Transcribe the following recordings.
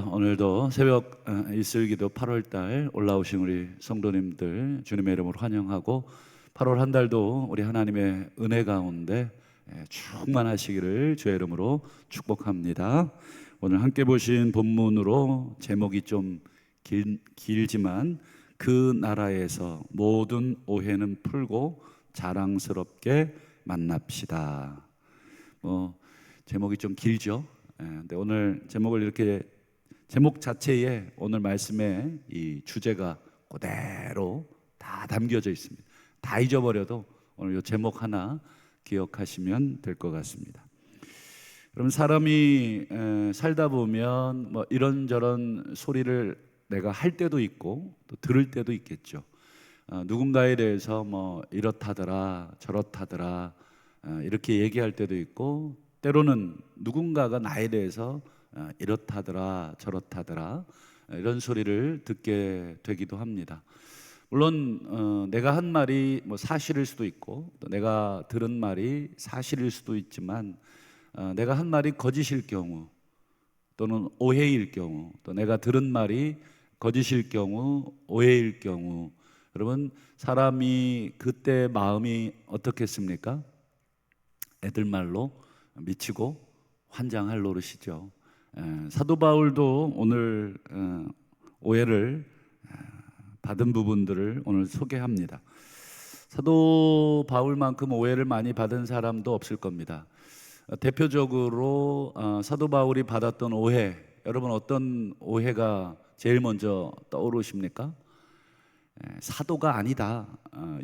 오늘도 새벽 일술기도 8월달 올라오신 우리 성도님들 주님의 이름으로 환영하고 8월 한 달도 우리 하나님의 은혜 가운데 충만하시기를 주의 이름으로 축복합니다. 오늘 함께 보신 본문으로 제목이 좀 길지만 그 나라에서 모든 오해는 풀고 자랑스럽게 만납시다. 제목이 좀 길죠. 근데 오늘 제목을 이렇게 제목 자체에 오늘 말씀의 이 주제가 그대로 다 담겨져 있습니다. 다 잊어버려도 오늘 이 제목 하나 기억하시면 될 것 같습니다. 그럼 사람이 살다 보면 뭐 이런저런 소리를 내가 할 때도 있고 또 들을 때도 있겠죠. 누군가에 대해서 뭐 이렇다더라 저렇다더라 이렇게 얘기할 때도 있고, 때로는 누군가가 나에 대해서 이렇다더라 저렇다더라 이런 소리를 듣게 되기도 합니다. 물론 내가 한 말이 뭐 사실일 수도 있고 또 내가 들은 말이 사실일 수도 있지만 내가 한 말이 거짓일 경우 또는 오해일 경우, 또 내가 들은 말이 거짓일 경우 오해일 경우, 여러분 사람이 그때 마음이 어떻겠습니까? 애들 말로 미치고 환장할 노릇이죠. 사도 바울도 오늘 오해를 받은 부분들을 오늘 소개합니다. 사도 바울만큼 오해를 많이 받은 사람도 없을 겁니다. 대표적으로 사도 바울이 받았던 오해, 여러분 어떤 오해가 제일 먼저 떠오르십니까? 사도가 아니다,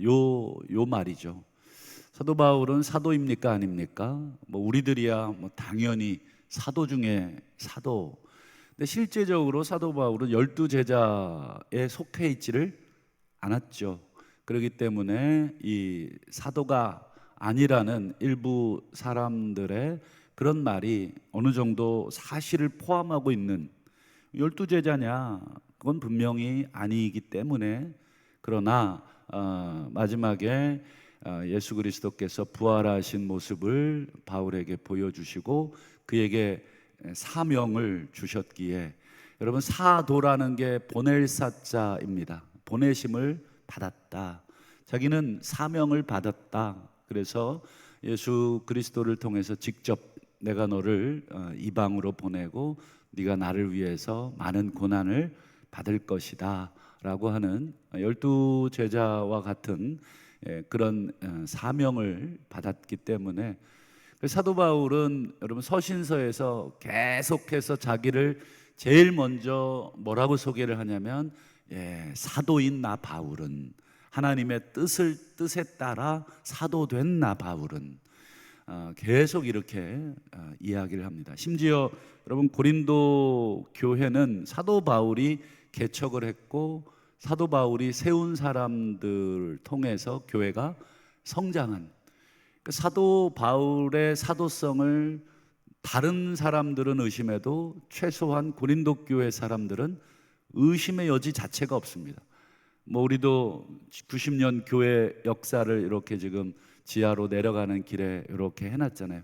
요 말이죠. 사도 바울은 사도입니까 아닙니까? 뭐 우리들이야 뭐 당연히 사도 중에 사도. 근데 실제적으로 사도 바울은 12제자에 속해 있지를 않았죠. 그렇기 때문에 이 사도가 아니라는 일부 사람들의 그런 말이 어느 정도 사실을 포함하고 있는, 12제자냐? 그건 분명히 아니기 때문에. 그러나 마지막에 예수 그리스도께서 부활하신 모습을 바울에게 보여주시고 그에게 사명을 주셨기에, 여러분 사도라는 게 보낼 사자입니다. 보내심을 받았다. 자기는 사명을 받았다. 그래서 예수 그리스도를 통해서 직접 내가 너를 이방으로 보내고 네가 나를 위해서 많은 고난을 받을 것이다 라고 하는 12제자와 같은 그런 사명을 받았기 때문에, 사도 바울은 여러분 서신서에서 계속해서 자기를 제일 먼저 뭐라고 소개를 하냐면 사도인 나 바울은, 하나님의 뜻에 따라 사도된 나 바울은, 계속 이렇게 이야기를 합니다. 심지어 여러분 고린도 교회는 사도 바울이 개척을 했고 사도 바울이 세운 사람들을 통해서 교회가 성장한, 사도 바울의 사도성을 다른 사람들은 의심해도 최소한 고린도 교회 사람들은 의심의 여지 자체가 없습니다. 뭐 우리도 90년 교회 역사를 이렇게 지금 지하로 내려가는 길에 이렇게 해놨잖아요.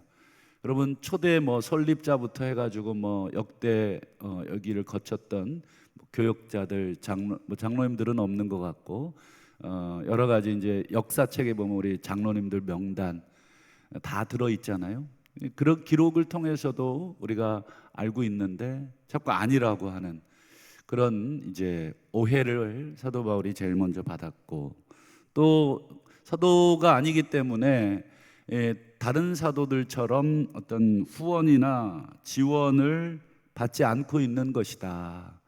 여러분 초대 뭐 설립자부터 해가지고 뭐 역대 여기를 거쳤던 교역자들, 장로님들은 없는 것 같고 여러 가지 이제 역사책에 보면 우리 장로님들 명단 다 들어 있잖아요. 그런 기록을 통해서도 우리가 알고 있는데 자꾸 아니라고 하는 그런 이제 오해를 사도 바울이 제일 먼저 받았고, 또 사도가 아니기 때문에 다른 사도들처럼 어떤 후원이나 지원을 받지 않고 있는 것이다.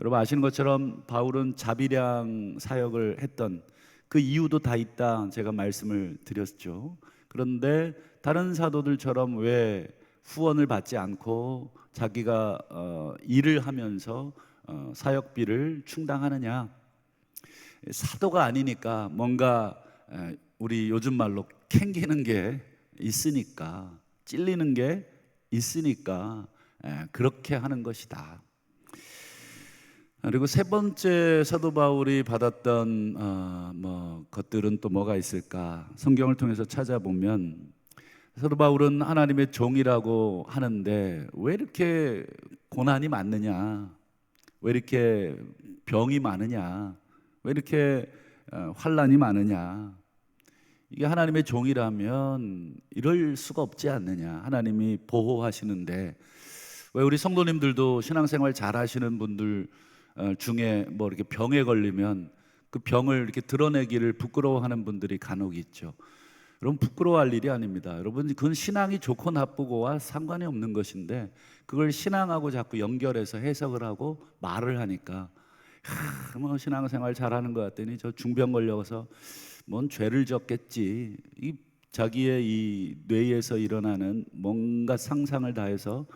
여러분 아시는 것처럼 바울은 자비량 사역을 했던 그 이유도 다 있다 제가 말씀을 드렸죠. 그런데 다른 사도들처럼 왜 후원을 받지 않고 자기가 일을 하면서 사역비를 충당하느냐? 사도가 아니니까 뭔가 우리 요즘 말로 캥기는 게 있으니까, 찔리는 게 있으니까 그렇게 하는 것이다. 그리고 세 번째 사도 바울이 받았던 것들은 또 뭐가 있을까? 성경을 통해서 찾아보면 사도 바울은 하나님의 종이라고 하는데 왜 이렇게 고난이 많느냐, 왜 이렇게 병이 많으냐, 왜 이렇게 환난이 많으냐. 이게 하나님의 종이라면 이럴 수가 없지 않느냐. 하나님이 보호하시는데 왜 우리 성도님들도 신앙생활 잘 하시는 분들 중에 뭐 이렇게 병에 걸리면 그 병을 이렇게 드러내기를 부끄러워하는 분들이 간혹 있죠. 여러분, 부끄러워할 일이 아닙니다. 여러분, 그건 신앙이 좋고 나쁘고와 상관이 없는 것인데 그걸 신앙하고 자꾸 연결해서 해석을 하고 말을 하니까 뭐 신앙생활 잘하는 것 같더니 저 중병 걸려서 뭔 죄를 졌겠지. 이 자기의 이 뇌에서 일어나는 뭔가 상상을 다해서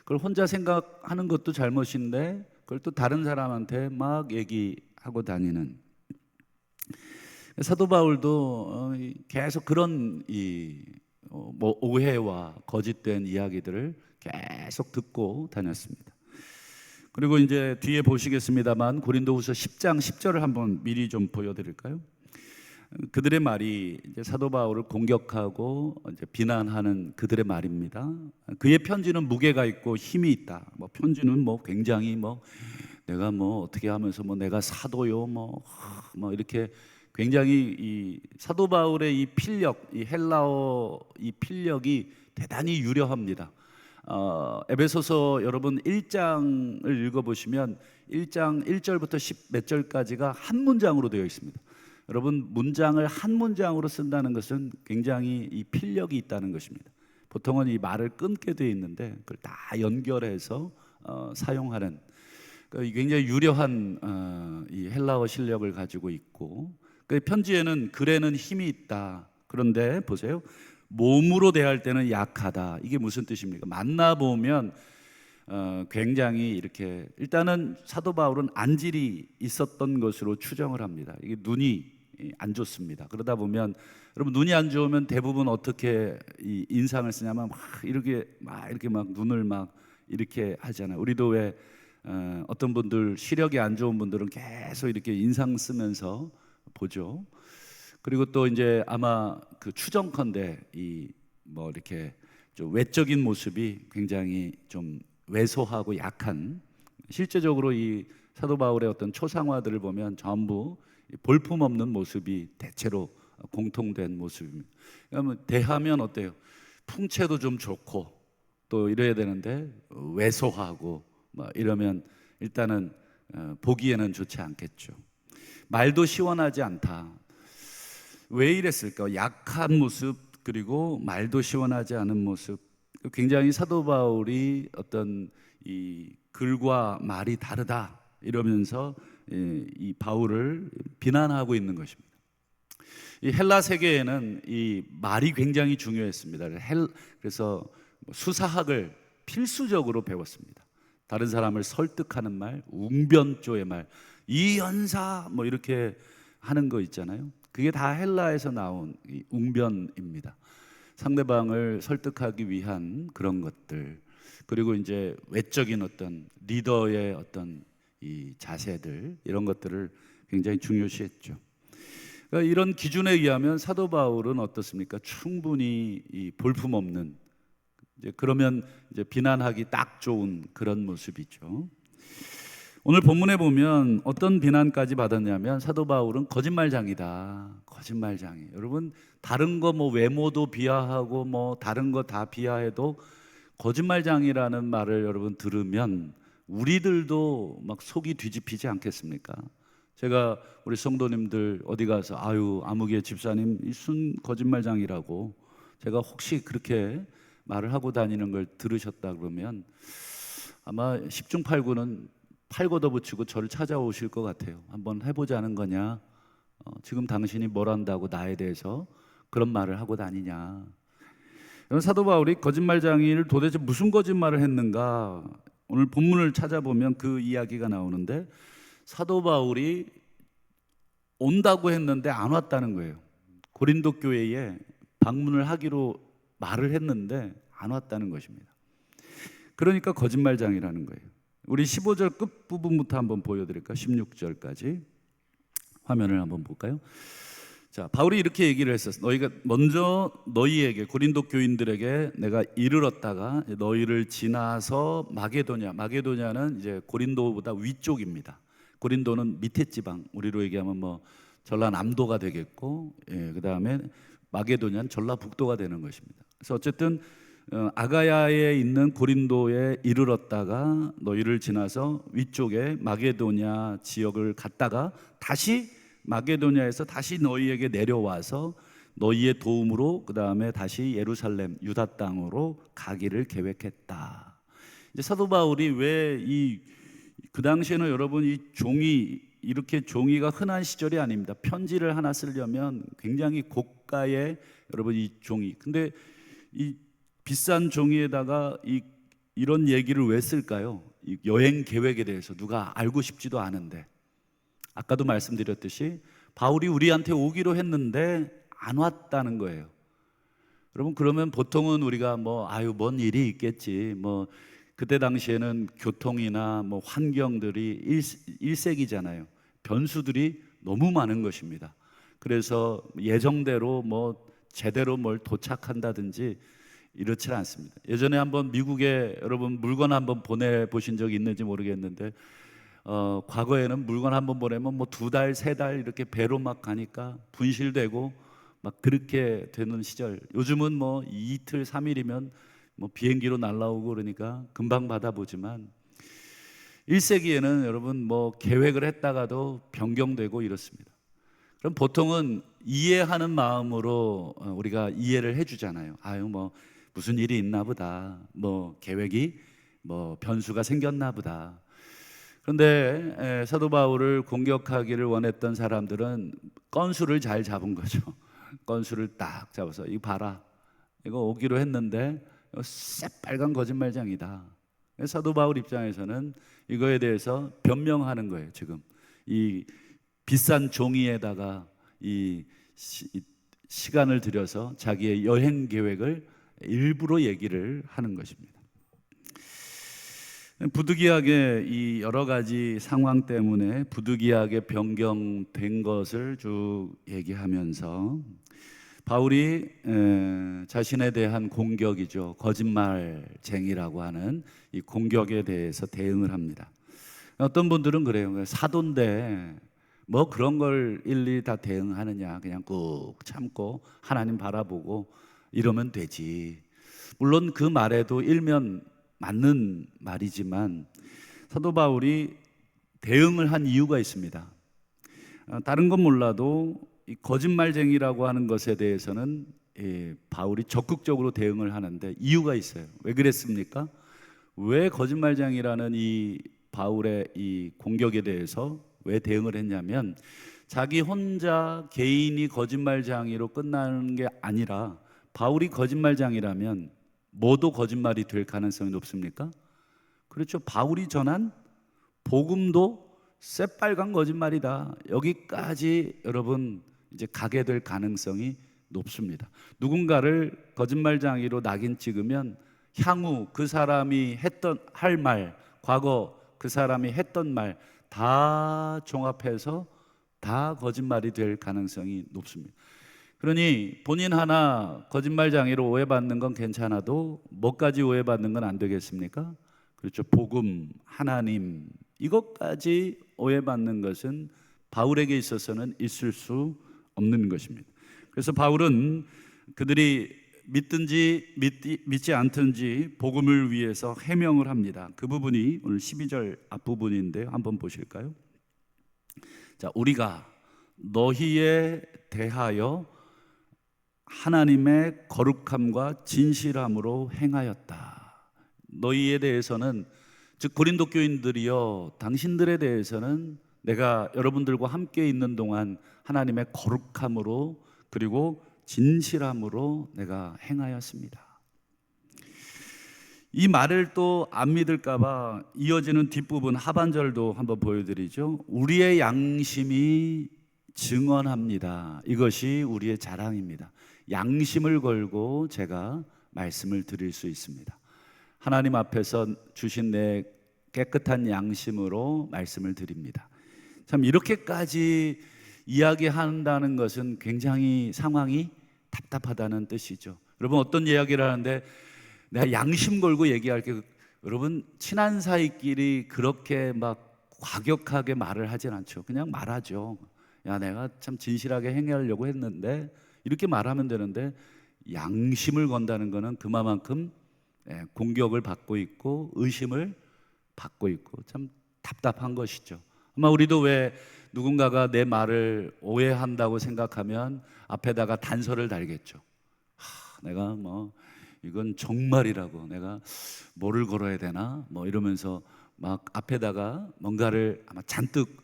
그걸 혼자 생각하는 것도 잘못인데 그걸 또 다른 사람한테 막 얘기하고 다니는. 사도 바울도 계속 그런 뭐 오해와 거짓된 이야기들을 계속 듣고 다녔습니다. 그리고 이제 뒤에 보시겠습니다만 고린도후서 10장 10절을 한번 미리 좀 보여드릴까요? 그들의 말이 이제 사도 바울을 공격하고 이제 비난하는 그들의 말입니다. 그의 편지는 무게가 있고 힘이 있다. 뭐 편지는 뭐 굉장히 뭐 내가 뭐 어떻게 하면서 뭐 내가 사도요 뭐 이렇게 굉장히 이 사도 바울의 이 필력, 이 헬라어 이 필력이 대단히 유려합니다. 에베소서 여러분 1장을 읽어보시면 1장 1절부터 10 몇 절까지가 한 문장으로 되어 있습니다. 여러분, 문장을 한 문장으로 쓴다는 것은 굉장히 이 필력이 있다는 것입니다. 보통은 이 말을 끊게 되어 있는데 그걸 다 연결해서 사용하는 굉장히 유려한 이 헬라어 실력을 가지고 있고, 그 편지에는 글에는 힘이 있다. 그런데 보세요, 몸으로 대할 때는 약하다. 이게 무슨 뜻입니까? 만나보면 굉장히 이렇게, 일단은 사도 바울은 안질이 있었던 것으로 추정을 합니다. 이게 눈이 안 좋습니다. 그러다 보면 여러분, 눈이 안 좋으면 대부분 어떻게 이 인상을 쓰냐면 막 이렇게 막 눈을 막 이렇게 하잖아요. 우리도 왜 어떤 분들 시력이 안 좋은 분들은 계속 이렇게 인상 쓰면서 보죠. 그리고 또 이제 아마 그 추정컨대 이 뭐 이렇게 좀 외적인 모습이 굉장히 좀 왜소하고 약한, 실제적으로 이 사도 바울의 어떤 초상화들을 보면 전부 볼품없는 모습이 대체로 공통된 모습입니다. 그러면 대하면 어때요? 풍채도 좀 좋고 또 이래야 되는데 왜소하고 뭐 이러면 일단은 보기에는 좋지 않겠죠. 말도 시원하지 않다. 왜 이랬을까? 약한 모습, 그리고 말도 시원하지 않은 모습. 굉장히 사도 바울이 어떤 이 글과 말이 다르다 이러면서 이 바울을 비난하고 있는 것입니다. 이 헬라 세계에는 이 말이 굉장히 중요했습니다. 그래서 수사학을 필수적으로 배웠습니다. 다른 사람을 설득하는 말, 웅변조의 말, 이연사 뭐 이렇게 하는 거 있잖아요. 그게 다 헬라에서 나온 이 웅변입니다. 상대방을 설득하기 위한 그런 것들, 그리고 이제 외적인 어떤 리더의 어떤 이 자세들, 이런 것들을 굉장히 중요시했죠. 그러니까 이런 기준에 의하면 사도 바울은 어떻습니까? 충분히 이 볼품없는, 이제 그러면 이제 비난하기 딱 좋은 그런 모습이죠. 오늘 본문에 보면 어떤 비난까지 받았냐면 사도 바울은 거짓말장이다. 거짓말장이. 여러분, 다른 거 뭐 외모도 비하하고 뭐 다른 거 다 비하해도 거짓말장이라는 말을 여러분 들으면 우리들도 막 속이 뒤집히지 않겠습니까? 제가 우리 성도님들 어디 가서 아유 아무개 집사님 이 순 거짓말장이라고 제가 혹시 그렇게 말을 하고 다니는 걸 들으셨다 그러면 아마 10중 8구는 팔 걷어붙이고 저를 찾아오실 것 같아요. 한번 해보자는 거냐? 지금 당신이 뭘 안다고 나에 대해서 그런 말을 하고 다니냐? 여러분, 사도 바울이 거짓말장이를 도대체 무슨 거짓말을 했는가? 오늘 본문을 찾아보면 그 이야기가 나오는데 사도 바울이 온다고 했는데 안 왔다는 거예요. 고린도 교회에 방문을 하기로 말을 했는데 안 왔다는 것입니다. 그러니까 거짓말장이라는 거예요. 우리 15절 끝부분부터 한번 보여드릴까요? 16절까지 화면을 한번 볼까요? 자, 바울이 이렇게 얘기를 했었어. 너희가 먼저 너희에게 고린도 교인들에게 내가 이르렀다가 너희를 지나서 마게도냐는 이제 고린도보다 위쪽입니다. 고린도는 밑에 지방, 우리로 얘기하면 뭐 전라남도가 되겠고, 그다음에 마게도냐는 전라북도가 되는 것입니다. 그래서 어쨌든 아가야에 있는 고린도에 이르렀다가 너희를 지나서 위쪽에 마게도냐 지역을 갔다가 다시 마게도냐에서 다시 너희에게 내려와서 너희의 도움으로 그 다음에 다시 예루살렘 유다 땅으로 가기를 계획했다. 이제 사도 바울이 왜 그 당시에는 여러분 이 종이 이렇게 종이가 흔한 시절이 아닙니다. 편지를 하나 쓰려면 굉장히 고가의 여러분 이 종이. 근데 이 비싼 종이에다가 이런 얘기를 왜 쓸까요? 이 여행 계획에 대해서 누가 알고 싶지도 않은데. 아까도 말씀드렸듯이 바울이 우리한테 오기로 했는데 안 왔다는 거예요. 여러분, 그러면 보통은 우리가 뭔 일이 있겠지. 그때 당시에는 교통이나 환경들이 1세기잖아요. 변수들이 너무 많은 것입니다. 그래서 예정대로 제대로 뭘 도착한다든지 이렇지 않습니다. 예전에 한번 미국에 여러분 물건 한번 보내보신 적이 있는지 모르겠는데 과거에는 물건 한번 보내면 2달, 3달 이렇게 배로 막 가니까 분실되고 막 그렇게 되는 시절. 요즘은 이틀, 3일이면 비행기로 날라오고 그러니까 금방 받아보지만 1세기에는 여러분 계획을 했다가도 변경되고 이렇습니다. 그럼 보통은 이해하는 마음으로 우리가 이해를 해주잖아요. 무슨 일이 있나 보다. 계획이 변수가 생겼나 보다. 그런데 사도 바울을 공격하기를 원했던 사람들은 건수를 잘 잡은 거죠. 건수를 딱 잡아서 이거 봐라, 이거 오기로 했는데 이거 새빨간 거짓말장이다. 사도 바울 입장에서는 이거에 대해서 변명하는 거예요. 지금 이 비싼 종이에다가 시간을 들여서 자기의 여행 계획을 일부러 얘기를 하는 것입니다. 부득이하게 이 여러 가지 상황 때문에 부득이하게 변경된 것을 쭉 얘기하면서 바울이 자신에 대한 공격이죠. 거짓말쟁이라고 하는 이 공격에 대해서 대응을 합니다. 어떤 분들은 그래요. 사도인데 그런 걸 일일이 다 대응하느냐. 그냥 꾹 참고 하나님 바라보고 이러면 되지. 물론 그 말에도 일면 맞는 말이지만 사도 바울이 대응을 한 이유가 있습니다. 다른 건 몰라도 이 거짓말쟁이라고 하는 것에 대해서는 바울이 적극적으로 대응을 하는데 이유가 있어요. 왜 그랬습니까? 왜 거짓말쟁이라는 이 바울의 이 공격에 대해서 왜 대응을 했냐면 자기 혼자 개인이 거짓말쟁이로 끝나는 게 아니라 바울이 거짓말쟁이라면 뭐도 거짓말이 될 가능성이 높습니까? 그렇죠. 바울이 전한 복음도 새빨간 거짓말이다. 여기까지 여러분 이제 가게 될 가능성이 높습니다. 누군가를 거짓말쟁이로 낙인 찍으면 향후 그 사람이 할 말, 과거 그 사람이 했던 말 다 종합해서 다 거짓말이 될 가능성이 높습니다. 그러니 본인 하나 거짓말쟁이로 오해받는 건 괜찮아도 뭐까지 오해받는 건 안 되겠습니까? 그렇죠. 복음, 하나님 이것까지 오해받는 것은 바울에게 있어서는 있을 수 없는 것입니다. 그래서 바울은 그들이 믿든지 믿지 않든지 복음을 위해서 해명을 합니다. 그 부분이 오늘 12절 앞부분인데요. 한번 보실까요? 자, 우리가 너희에 대하여 하나님의 거룩함과 진실함으로 행하였다. 너희에 대해서는 즉 고린도 교인들이여 당신들에 대해서는 내가 여러분들과 함께 있는 동안 하나님의 거룩함으로 그리고 진실함으로 내가 행하였습니다. 이 말을 또 안 믿을까 봐 이어지는 뒷부분 하반절도 한번 보여드리죠. 우리의 양심이 증언합니다. 이것이 우리의 자랑입니다. 양심을 걸고 제가 말씀을 드릴 수 있습니다. 하나님 앞에서 주신 내 깨끗한 양심으로 말씀을 드립니다. 참 이렇게까지 이야기한다는 것은 굉장히 상황이 답답하다는 뜻이죠. 여러분, 어떤 이야기를 하는데 내가 양심 걸고 얘기할게. 여러분, 친한 사이끼리 그렇게 막 과격하게 말을 하진 않죠. 그냥 말하죠. 야, 내가 참 진실하게 행하려고 했는데, 이렇게 말하면 되는데, 양심을 건다는 것은 그만큼 공격을 받고 있고 의심을 받고 있고 참 답답한 것이죠. 아마 우리도 왜 누군가가 내 말을 오해한다고 생각하면 앞에다가 단서를 달겠죠. 내가 뭐 이건 정말이라고, 내가 뭐를 걸어야 되나 뭐 이러면서 막 앞에다가 뭔가를 아마 잔뜩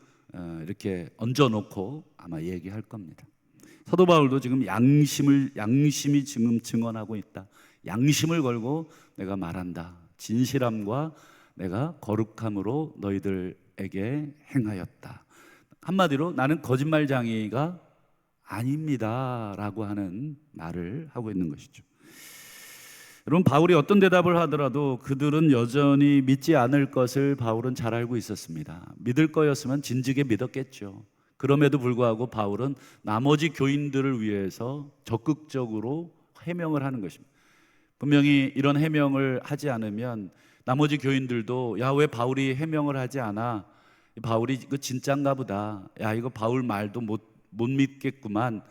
이렇게 얹어놓고 아마 얘기할 겁니다. 사도 바울도 지금 양심이 지금 증언하고 있다. 양심을 걸고 내가 말한다. 진실함과 내가 거룩함으로 너희들에게 행하였다. 한마디로 나는 거짓말쟁이가 아닙니다 라고 하는 말을 하고 있는 것이죠. 여러분, 바울이 어떤 대답을 하더라도 그들은 여전히 믿지 않을 것을 바울은 잘 알고 있었습니다. 믿을 거였으면 진즉에 믿었겠죠. 그럼에도 불구하고 바울은 나머지 교인들을 위해서 적극적으로 해명을 하는 것입니다. 분명히 이런 해명을 하지 않으면 나머지 교인들도 야, 왜 바울이 해명을 하지 않아? 바울이 이거 진짠가 보다. 야, 이거 바울 말도 못 믿겠구만.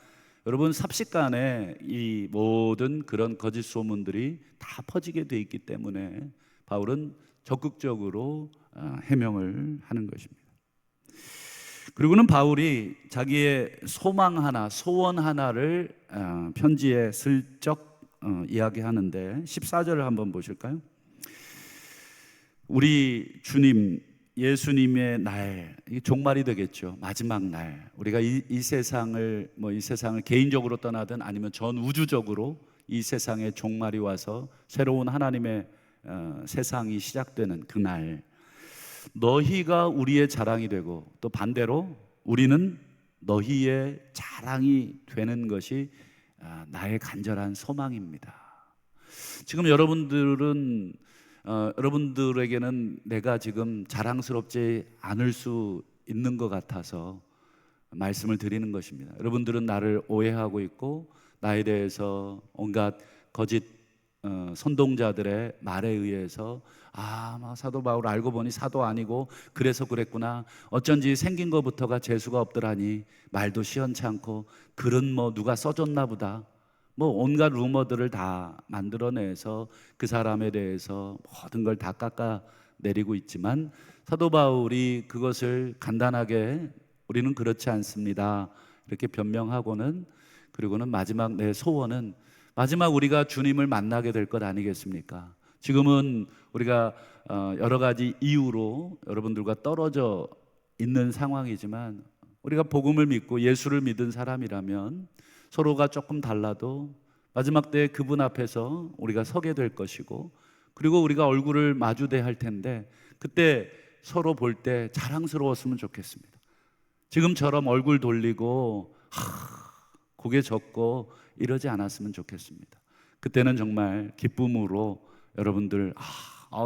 여러분, 삽시간에 이 모든 그런 거짓 소문들이 다 퍼지게 돼 있기 때문에 바울은 적극적으로 해명을 하는 것입니다. 그리고는 바울이 자기의 소망 하나, 소원 하나를 편지에 슬쩍 이야기하는데 14절을 한번 보실까요? 우리 주님 예수님의 날, 이게 종말이 되겠죠. 마지막 날, 우리가 이 세상을 개인적으로 떠나든 아니면 전 우주적으로 이 세상에 종말이 와서 새로운 하나님의 세상이 시작되는 그날, 너희가 우리의 자랑이 되고 또 반대로 우리는 너희의 자랑이 되는 것이 나의 간절한 소망입니다. 지금 여러분들에게는 내가 지금 자랑스럽지 않을 수 있는 것 같아서 말씀을 드리는 것입니다. 여러분들은 나를 오해하고 있고 나에 대해서 온갖 거짓 선동자들의 말에 의해서 사도 바울 알고 보니 사도 아니고 그래서 그랬구나, 어쩐지 생긴 것부터가 재수가 없더라니, 말도 시원치 않고 글은 뭐 누가 써줬나 보다, 뭐 온갖 루머들을 다 만들어내서 그 사람에 대해서 모든 걸 다 깎아내리고 있지만 사도 바울이 그것을 간단하게 우리는 그렇지 않습니다 이렇게 변명하고는, 그리고는 마지막 내 소원은 마지막 우리가 주님을 만나게 될 것 아니겠습니까? 지금은 우리가 여러 가지 이유로 여러분들과 떨어져 있는 상황이지만 우리가 복음을 믿고 예수를 믿은 사람이라면 서로가 조금 달라도 마지막 때 그분 앞에서 우리가 서게 될 것이고, 그리고 우리가 얼굴을 마주대야 할 텐데 그때 서로 볼 때 자랑스러웠으면 좋겠습니다. 지금처럼 얼굴 돌리고 고개 젓고 이러지 않았으면 좋겠습니다. 그때는 정말 기쁨으로 여러분들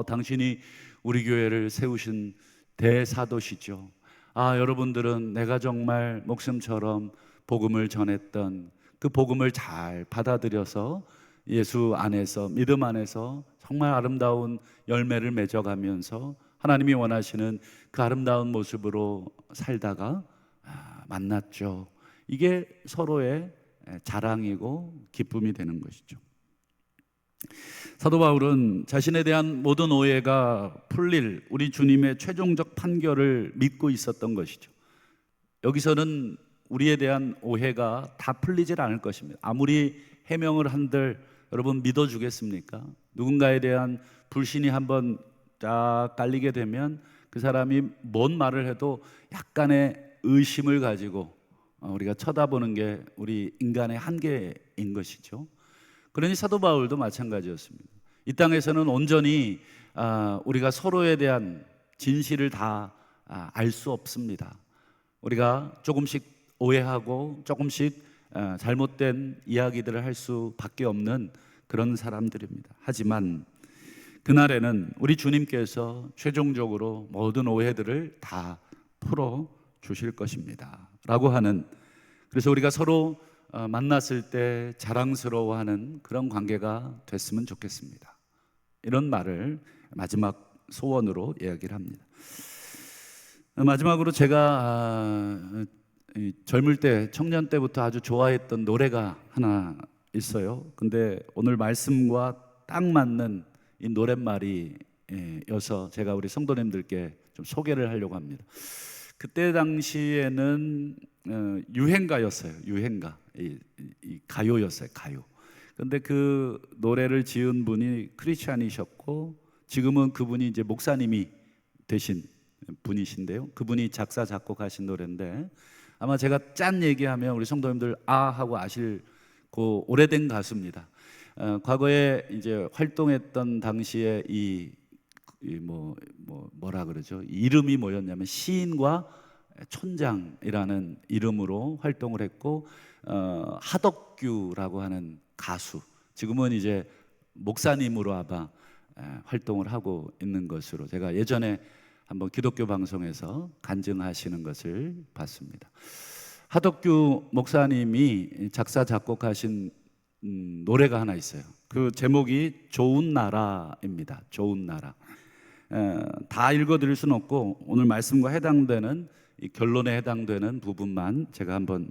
당신이 우리 교회를 세우신 대사도시죠. 여러분들은 내가 정말 목숨처럼 복음을 전했던 그 복음을 잘 받아들여서 예수 안에서, 믿음 안에서 정말 아름다운 열매를 맺어가면서 하나님이 원하시는 그 아름다운 모습으로 살다가 만났죠. 이게 서로의 자랑이고 기쁨이 되는 것이죠. 사도 바울은 자신에 대한 모든 오해가 풀릴 우리 주님의 최종적 판결을 믿고 있었던 것이죠. 여기서는 우리에 대한 오해가 다 풀리질 않을 것입니다. 아무리 해명을 한들 여러분 믿어주겠습니까? 누군가에 대한 불신이 한번 딱 깔리게 되면 그 사람이 뭔 말을 해도 약간의 의심을 가지고 우리가 쳐다보는 게 우리 인간의 한계인 것이죠. 그러니 사도 바울도 마찬가지였습니다. 이 땅에서는 온전히 우리가 서로에 대한 진실을 다 알 수 없습니다. 우리가 조금씩 오해하고 조금씩 잘못된 이야기들을 할 수밖에 없는 그런 사람들입니다. 하지만 그날에는 우리 주님께서 최종적으로 모든 오해들을 다 풀어 주실 것입니다 라고 하는 그래서 우리가 서로 만났을 때 자랑스러워하는 그런 관계가 됐으면 좋겠습니다. 이런 말을 마지막 소원으로 이야기를 합니다. 마지막으로 제가 젊을 때, 청년 때부터 아주 좋아했던 노래가 하나 있어요. 근데 오늘 말씀과 딱 맞는 이 노랫말이 여서 제가 우리 성도님들께 좀 소개를 하려고 합니다. 그때 당시에는 유행가였어요. 유행가, 이 가요였어요. 가요. 근데 그 노래를 지은 분이 크리스찬이셨고, 지금은 그분이 이제 목사님이 되신 분이신데요. 그분이 작사 작곡하신 노래인데, 아마 제가 짠 얘기하면 우리 성도님들 아 하고 아실 그 오래된 가수입니다. 과거에 이제 활동했던 당시에 뭐라 그러죠? 이름이 뭐였냐면 시인과 촌장이라는 이름으로 활동을 했고, 하덕규라고 하는 가수, 지금은 이제 목사님으로 아마 활동을 하고 있는 것으로 제가 예전에 한번 기독교 방송에서 간증하시는 것을 봤습니다. 하덕규 목사님이 작사 작곡하신 노래가 하나 있어요. 그 제목이 좋은 나라입니다. 좋은 나라. 다 읽어드릴 수는 없고 오늘 말씀과 해당되는 이 결론에 해당되는 부분만 제가 한번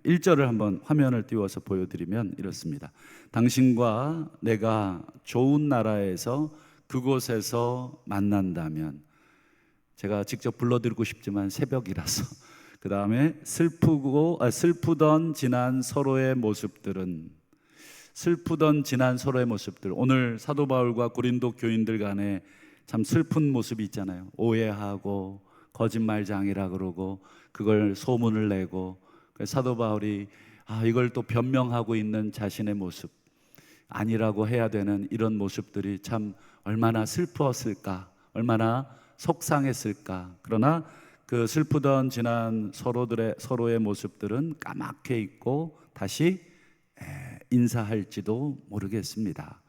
1절을 한번 화면을 띄워서 보여드리면 이렇습니다. 당신과 내가 좋은 나라에서 그곳에서 만난다면, 제가 직접 불러드리고 싶지만 새벽이라서 그 다음에 슬프던 지난 서로의 모습들은, 슬프던 지난 서로의 모습들, 오늘 사도 바울과 고린도 교인들 간에 참 슬픈 모습이 있잖아요. 오해하고 거짓말장이라 그러고 그걸 소문을 내고, 사도 바울이 이걸 또 변명하고 있는 자신의 모습, 아니라고 해야 되는 이런 모습들이 참 얼마나 슬펐을까, 얼마나 속상했을까. 그러나 그 슬프던 지난 서로의 모습들은 까맣게 잊고 다시 인사할지도 모르겠습니다.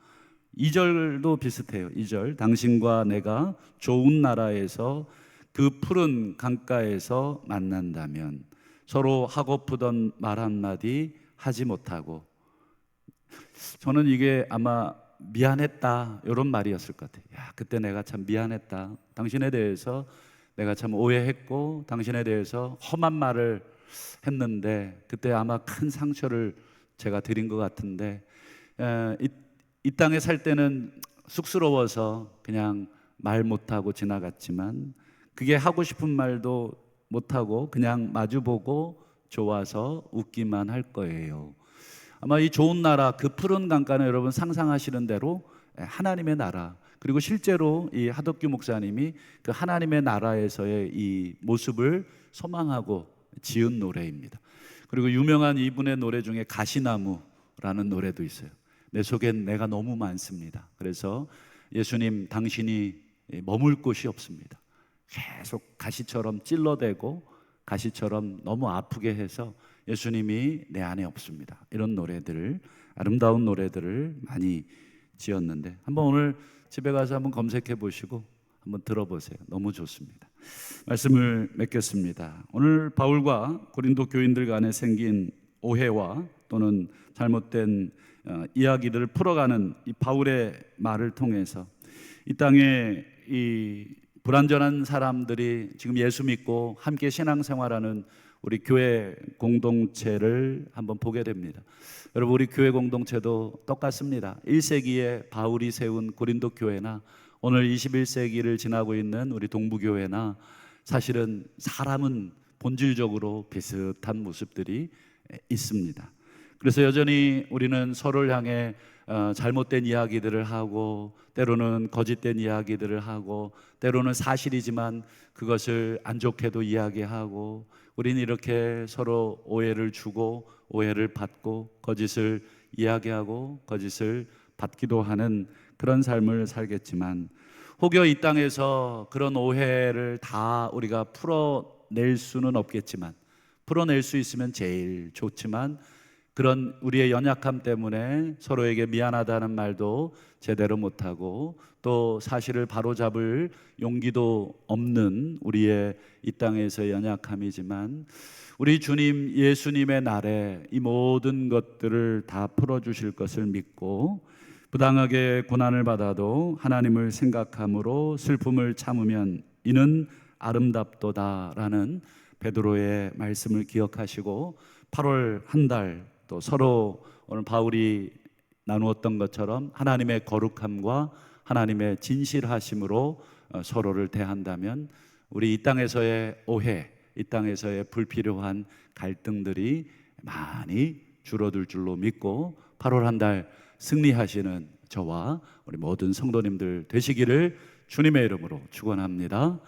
2절도 비슷해요. 2절, 당신과 내가 좋은 나라에서 그 푸른 강가에서 만난다면 서로 하고프던 말 한마디 하지 못하고, 저는 이게 아마 미안했다 이런 말이었을 것 같아요. 야, 그때 내가 참 미안했다. 당신에 대해서 내가 참 오해했고 당신에 대해서 험한 말을 했는데 그때 아마 큰 상처를 제가 드린 것 같은데, 이 땅에 살 때는 쑥스러워서 그냥 말 못하고 지나갔지만 그게 하고 싶은 말도 못하고 그냥 마주보고 좋아서 웃기만 할 거예요. 아마 이 좋은 나라, 그 푸른 강가는 여러분 상상하시는 대로 하나님의 나라, 그리고 실제로 이 하덕규 목사님이 그 하나님의 나라에서의 이 모습을 소망하고 지은 노래입니다. 그리고 유명한 이분의 노래 중에 가시나무라는 노래도 있어요. 내 속엔 내가 너무 많습니다. 그래서 예수님, 당신이 머물 곳이 없습니다. 계속 가시처럼 찔러대고 가시처럼 너무 아프게 해서 예수님이 내 안에 없습니다. 이런 노래들을, 아름다운 노래들을 많이 지었는데 한번 오늘 집에 가서 한번 검색해 보시고 한번 들어보세요. 너무 좋습니다. 말씀을 맺겠습니다. 오늘 바울과 고린도 교인들 간에 생긴 오해와 또는 잘못된 이야기들을 풀어가는 이 바울의 말을 통해서 이 땅에 이 불완전한 사람들이 지금 예수 믿고 함께 신앙생활하는 우리 교회 공동체를 한번 보게 됩니다. 여러분, 우리 교회 공동체도 똑같습니다. 1세기에 바울이 세운 고린도 교회나 오늘 21세기를 지나고 있는 우리 동부교회나 사실은 사람은 본질적으로 비슷한 모습들이 있습니다. 그래서 여전히 우리는 서로를 향해 잘못된 이야기들을 하고, 때로는 거짓된 이야기들을 하고, 때로는 사실이지만 그것을 안 좋게도 이야기하고, 우리는 이렇게 서로 오해를 주고 오해를 받고 거짓을 이야기하고 거짓을 받기도 하는 그런 삶을 살겠지만, 혹여 이 땅에서 그런 오해를 다 우리가 풀어낼 수는 없겠지만, 풀어낼 수 있으면 제일 좋지만 그런 우리의 연약함 때문에 서로에게 미안하다는 말도 제대로 못하고 또 사실을 바로잡을 용기도 없는 우리의 이 땅에서의 연약함이지만 우리 주님 예수님의 날에 이 모든 것들을 다 풀어주실 것을 믿고 부당하게 고난을 받아도 하나님을 생각함으로 슬픔을 참으면 이는 아름답도다라는 베드로의 말씀을 기억하시고 8월 한 달 또 서로 오늘 바울이 나누었던 것처럼 하나님의 거룩함과 하나님의 진실하심으로 서로를 대한다면 우리 이 땅에서의 오해, 이 땅에서의 불필요한 갈등들이 많이 줄어들 줄로 믿고 8월 한 달 승리하시는 저와 우리 모든 성도님들 되시기를 주님의 이름으로 축원합니다.